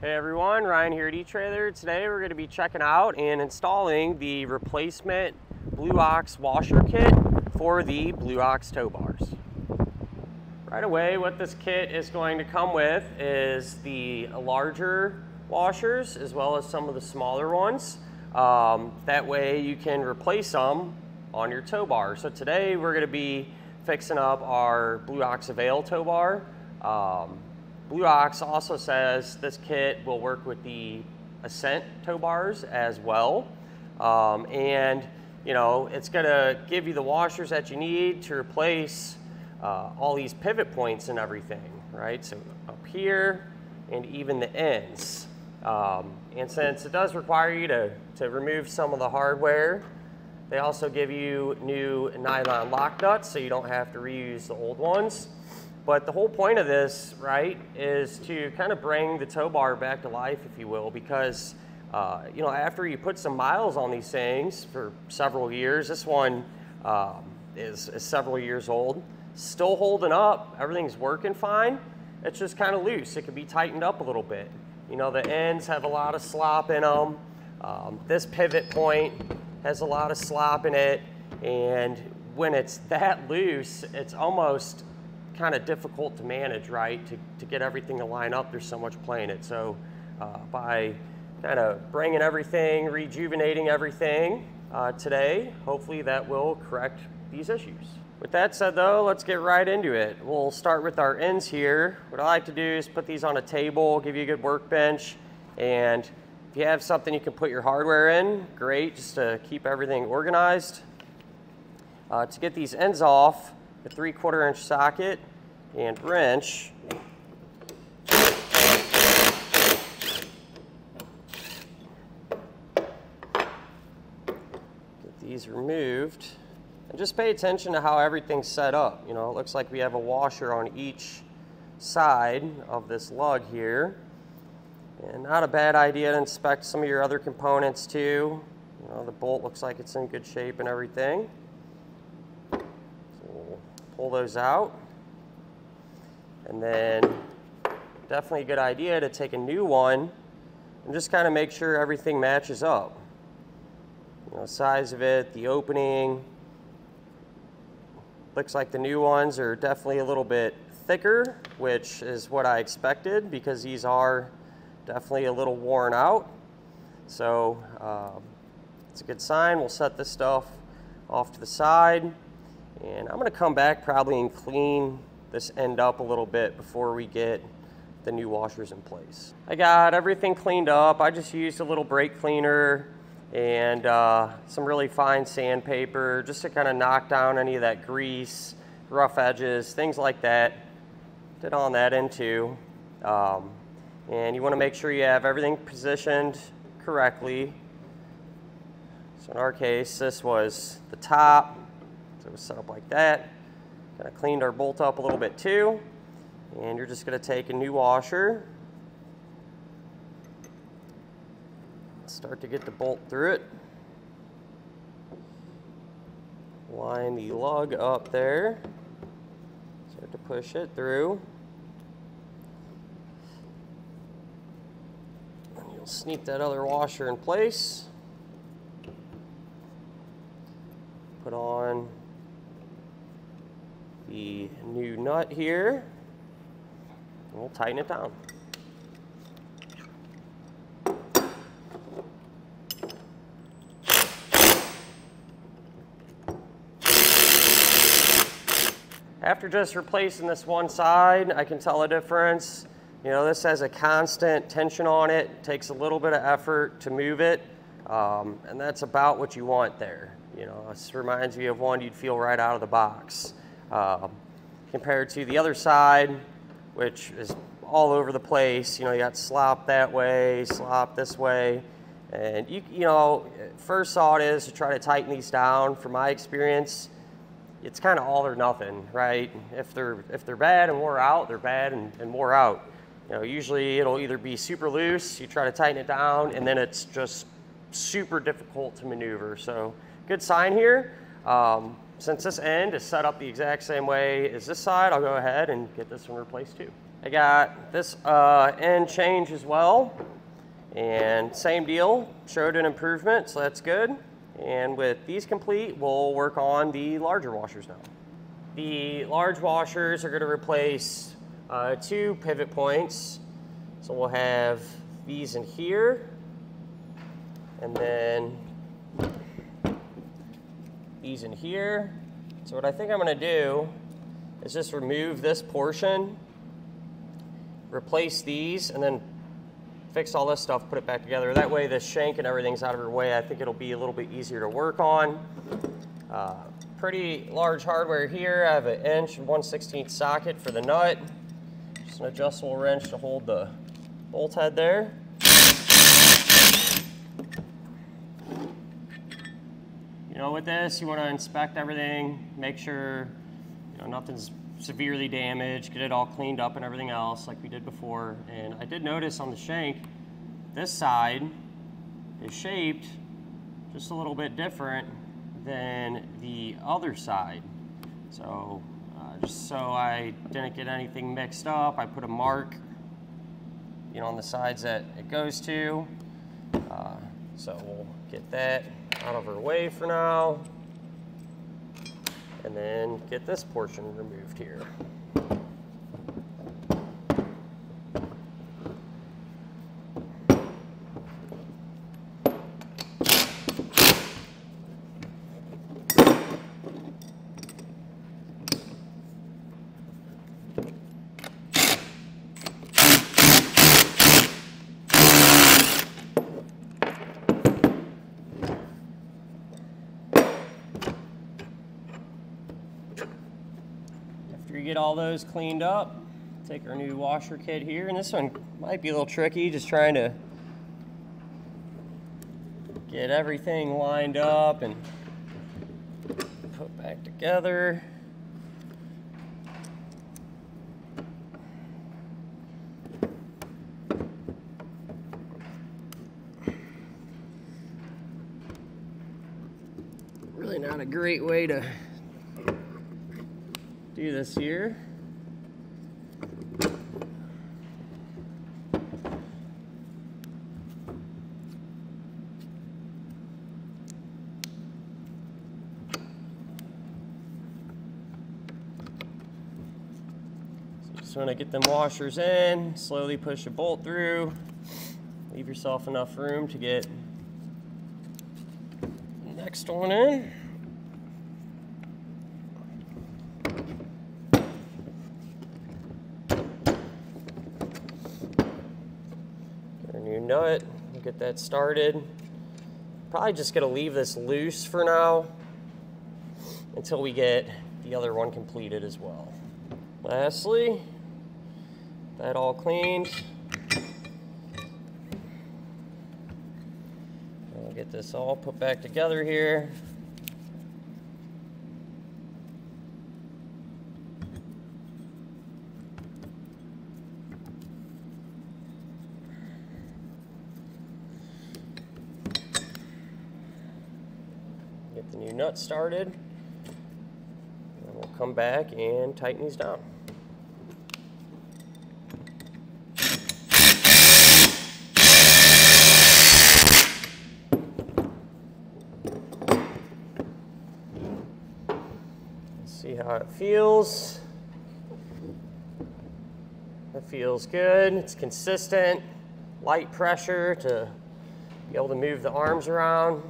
Hey everyone, Ryan here at eTrailer. Today we're going to be checking out and installing the replacement Blue Ox washer kit for the Blue Ox tow bars. Right away, what this kit is going to come with is the larger washers as well as some of the smaller ones. That way you can replace them on your tow bar. So today we're going to be fixing up our Blue Ox Avail tow bar. Blue Ox also says this kit will work with the Ascent tow bars as well. And you know, it's gonna give you the washers that you need to replace all these pivot points and everything, right? So up here and even the ends. And since it does require you to remove some of the hardware, they also give you new nylon lock nuts so you don't have to reuse the old ones. But the whole point of this, right, is to kind of bring the tow bar back to life, if you will, because, you know, after you put some miles on these things for several years, this one is several years old, still holding up, everything's working fine, it's just kind of loose. It could be tightened up a little bit. You know, the ends have a lot of slop in them. This pivot point has a lot of slop in it, and when it's that loose, it's almost kind of difficult to manage, right? To get everything to line up, there's so much play in it. So by kind of bringing everything, rejuvenating everything today, hopefully that will correct these issues. With that said though, let's get right into it. We'll start with our ends here. What I like to do is put these on a table, give you a good workbench, and if you have something you can put your hardware in, great, just to keep everything organized. To get these ends off, a 3/4 inch socket and wrench. Get these removed. And just pay attention to how everything's set up. You know, it looks like we have a washer on each side of this lug here. And not a bad idea to inspect some of your other components too. You know, the bolt looks like it's in good shape and everything. Pull those out, and then definitely a good idea to take a new one and just kind of make sure everything matches up. You know, size of it, the opening. Looks like the new ones are definitely a little bit thicker, which is what I expected because these are definitely a little worn out. So it's a good sign. We'll set this stuff off to the side. And I'm going to come back probably and clean this end up a little bit before we get the new washers in place. I got everything cleaned up. I just used a little brake cleaner and some really fine sandpaper just to kind of knock down any of that grease, rough edges, things like that. Did on that end too. And you want to make sure you have everything positioned correctly. So in our case, this was the top. So it was set up like that. Kind of cleaned our bolt up a little bit too. And you're just going to take a new washer. Start to get the bolt through it. Line the lug up there. Start to push it through. And you'll sneak that other washer in place. Put on the new nut here, and we'll tighten it down. After just replacing this one side, I can tell a difference. You know, this has a constant tension on it. It takes a little bit of effort to move it, and that's about what you want there. You know, this reminds me of one you'd feel right out of the box. Compared to the other side, which is all over the place. You know, you got slop that way, slop this way. And you know, first thought is to try to tighten these down. From my experience, it's kind of all or nothing, right? If they're bad and wore out, they're bad and wore out. You know, usually it'll either be super loose, you try to tighten it down, and then it's just super difficult to maneuver. So good sign here. Since this end is set up the exact same way as this side, I'll go ahead and get this one replaced too. I got this end change as well, and same deal, showed an improvement, so that's good. And with these complete, we'll work on the larger washers now. The large washers are going to replace 2 pivot points. So we'll have these in here, and then these in here. So what I think I'm going to do is just remove this portion, replace these, and then fix all this stuff, put it back together. That way the shank and everything's out of her way. I think it'll be a little bit easier to work on. Pretty large hardware here. I have an 1 and 1/16 socket for the nut. Just an adjustable wrench to hold the bolt head there. You know, with this, you want to inspect everything, make sure nothing's severely damaged, get it all cleaned up and everything else like we did before. And I did notice on the shank, this side is shaped just a little bit different than the other side. So just so I didn't get anything mixed up, I put a mark on the sides that it goes to. So we'll get that out of our way for now, and then get this portion removed here. After you get all those cleaned up, take our new washer kit here, and this one might be a little tricky, just trying to get everything lined up and put back together. Really not a great way to do this here. So just want to get them washers in, slowly push a bolt through, leave yourself enough room to get the next one in. Nut, we'll get that started. Probably just gonna leave this loose for now until we get the other one completed as well. Lastly, that all cleaned. We'll get this all put back together here. Get the new nut started, and we'll come back and tighten these down. Let's see how it feels. It feels good. It's consistent, light pressure to be able to move the arms around.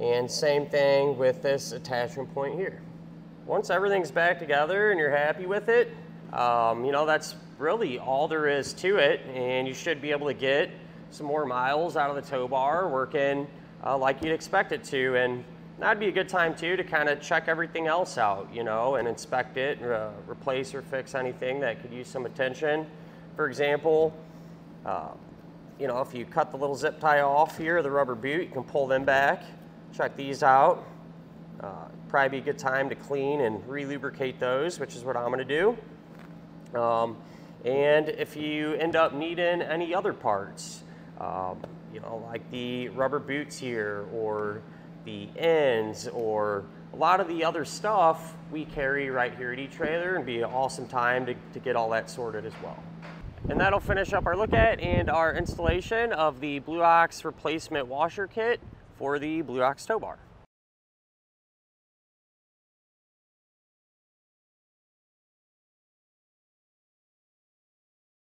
And same thing with this attachment point here. Once everything's back together and you're happy with it, that's really all there is to it, and you should be able to get some more miles out of the tow bar working like you'd expect it to. And that'd be a good time too to kind of check everything else out, and inspect it, replace or fix anything that could use some attention. For example, if you cut the little zip tie off here, the rubber boot, you can pull them back. Check these out. Probably be a good time to clean and re-lubricate those, which is what I'm going to do. And if you end up needing any other parts, like the rubber boots here, or the ends, or A lot of the other stuff we carry right here at eTrailer, and be an awesome time to get all that sorted as well. And that'll finish up our look at and our installation of the Blue Ox replacement washer kit for the Blue Ox tow bar.